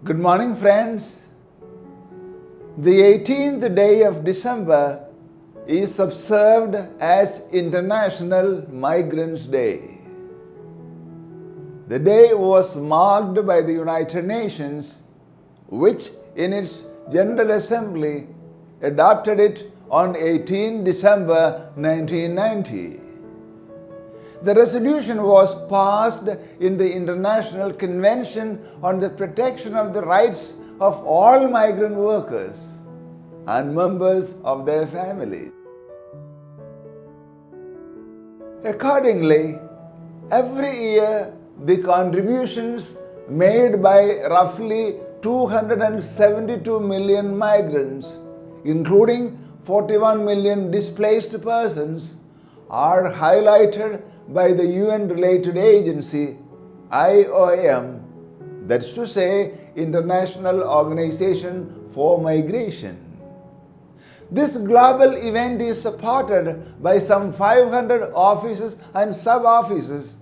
Good morning, friends. The 18th day of December is observed as International Migrants' Day. The day was marked by the United Nations, which in its General Assembly adopted it on 18 December 1990. The resolution was passed in the International Convention on the Protection of the Rights of all migrant workers and members of their families. Accordingly, every year the contributions made by roughly 272 million migrants, including 41 million displaced persons, are highlighted by the UN-related agency IOM, that's to say, International Organization for Migration. This global event is supported by some 500 offices and sub-offices,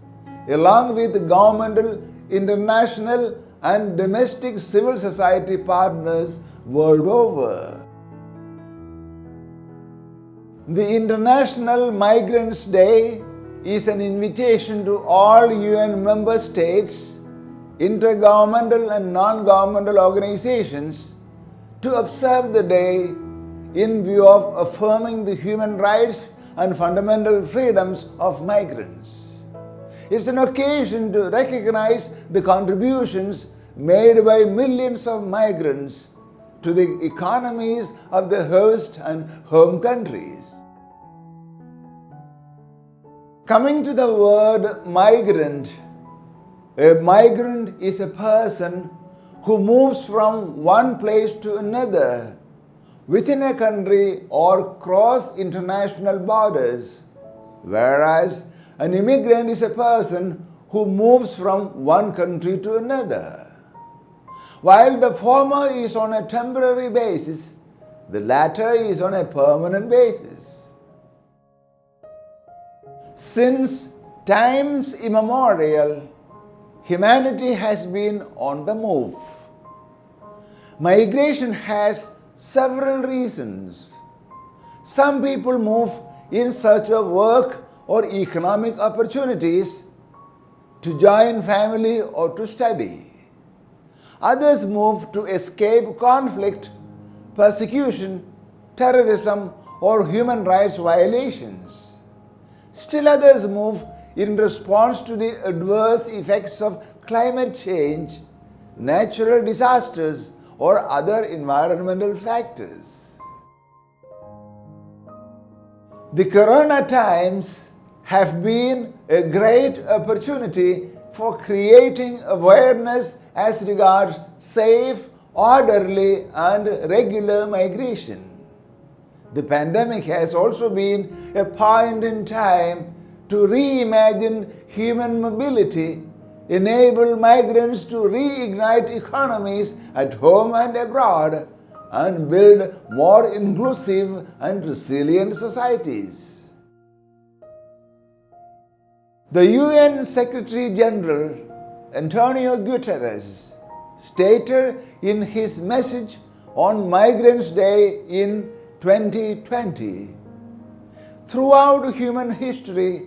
along with governmental, international and domestic civil society partners world over. The International Migrants' Day is an invitation to all UN member states, intergovernmental and non-governmental organizations to observe the day in view of affirming the human rights and fundamental freedoms of migrants. It's an occasion to recognize the contributions made by millions of migrants to the economies of the host and home countries. Coming to the word migrant, a migrant is a person who moves from one place to another within a country or cross international borders, whereas an immigrant is a person who moves from one country to another. While the former is on a temporary basis, the latter is on a permanent basis. Since times immemorial, humanity has been on the move. Migration has several reasons. Some people move in search of work or economic opportunities, to join family or to study. Others move to escape conflict, persecution, terrorism, or human rights violations. Still others move in response to the adverse effects of climate change, natural disasters, or other environmental factors. The corona times have been a great opportunity for creating awareness as regards safe, orderly, and regular migration. The pandemic has also been a point in time to reimagine human mobility, enable migrants to reignite economies at home and abroad, and build more inclusive and resilient societies. The UN Secretary General Antonio Guterres stated in his message on Migrants' Day in 2020, throughout human history,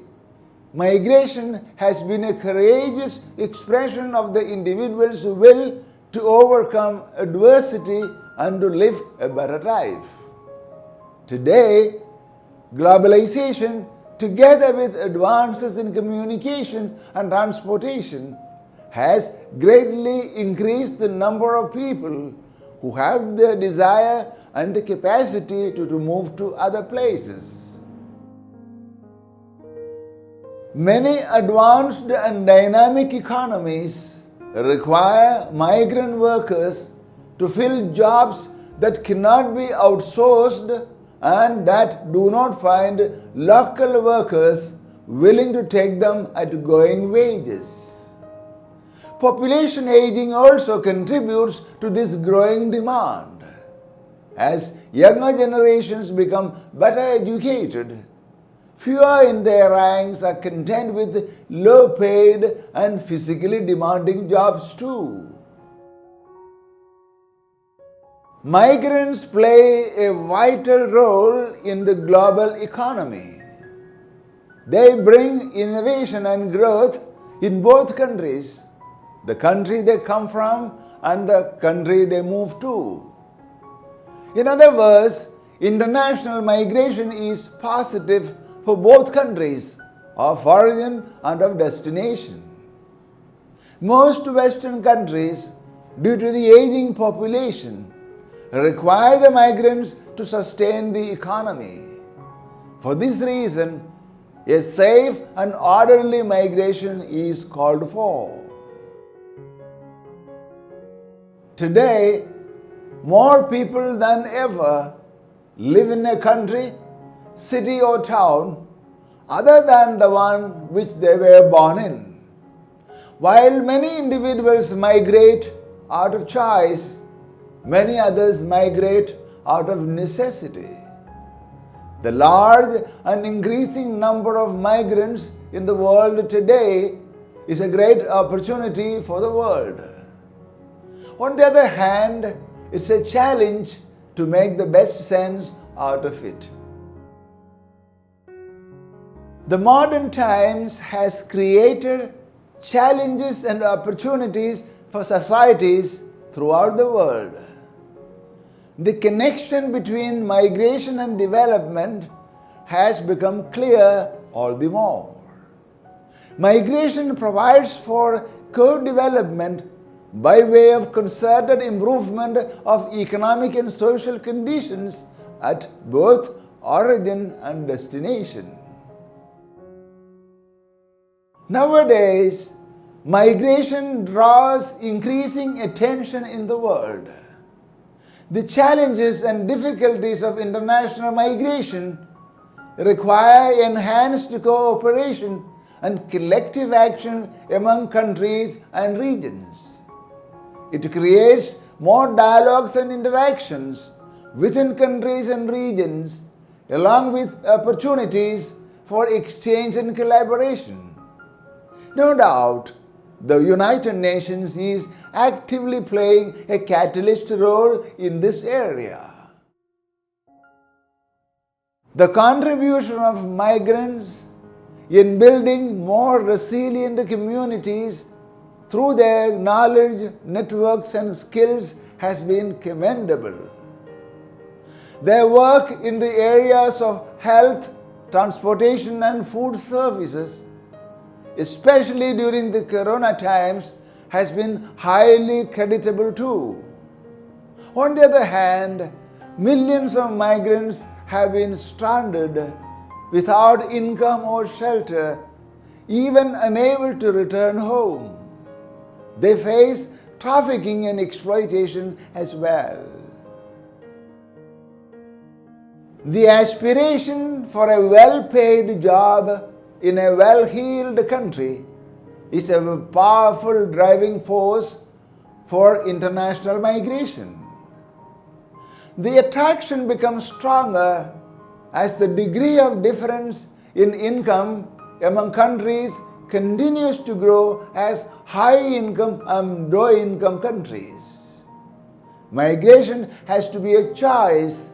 migration has been a courageous expression of the individual's will to overcome adversity and to live a better life. Today, globalization, together with advances in communication and transportation, has greatly increased the number of people who have the desire and the capacity to move to other places. Many advanced and dynamic economies require migrant workers to fill jobs that cannot be outsourced and that do not find local workers willing to take them at going wages. Population aging also contributes to this growing demand. As younger generations become better educated, fewer in their ranks are content with low-paid and physically demanding jobs too. Migrants play a vital role in the global economy. They bring innovation and growth in both countries, the country they come from and the country they move to. In other words, international migration is positive for both countries of origin and of destination. Most Western countries, due to the aging population, require the migrants to sustain the economy. For this reason, a safe and orderly migration is called for. Today, more people than ever live in a country, city or town other than the one which they were born in. While many individuals migrate out of choice, many others migrate out of necessity. The large and increasing number of migrants in the world today is a great opportunity for the world. On the other hand, it's a challenge to make the best sense out of it. The modern times has created challenges and opportunities for societies throughout the world. The connection between migration and development has become clear all the more. Migration provides for co-development by way of concerted improvement of economic and social conditions at both origin and destination. Nowadays, migration draws increasing attention in the world. The challenges and difficulties of international migration require enhanced cooperation and collective action among countries and regions. It creates more dialogues and interactions within countries and regions, along with opportunities for exchange and collaboration. No doubt, the United Nations is actively playing a catalyst role in this area. The contribution of migrants in building more resilient communities through their knowledge, networks, and skills has been commendable. Their work in the areas of health, transportation, and food services, especially during the Corona times, has been highly creditable too. On the other hand, millions of migrants have been stranded without income or shelter, even unable to return home. They face trafficking and exploitation as well. The aspiration for a well-paid job in a well-heeled country is a powerful driving force for international migration. The attraction becomes stronger as the degree of difference in income among countries continues to grow as high-income and low-income countries. Migration has to be a choice,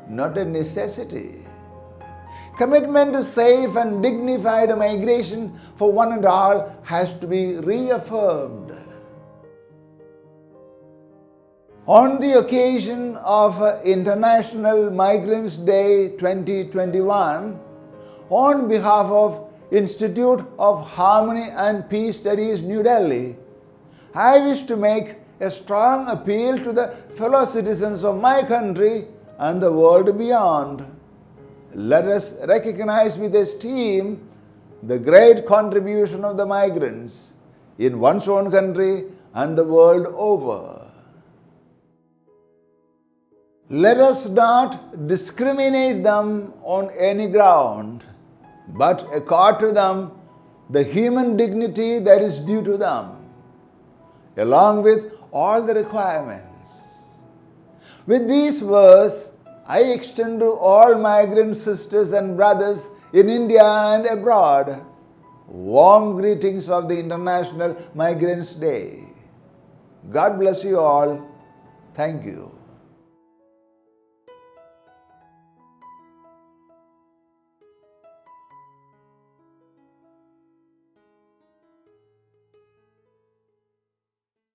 not a necessity. Commitment to safe and dignified migration for one and all has to be reaffirmed. On the occasion of International Migrants Day 2021, on behalf of Institute of Harmony and Peace Studies, New Delhi, I wish to make a strong appeal to the fellow citizens of my country and the world beyond. Let us recognize with esteem the great contribution of the migrants in one's own country and the world over. Let us not discriminate them on any ground, but accord to them the human dignity that is due to them, along with all the requirements. With these words, I extend to all migrant sisters and brothers in India and abroad warm greetings of the International Migrants Day. God bless you all. Thank you.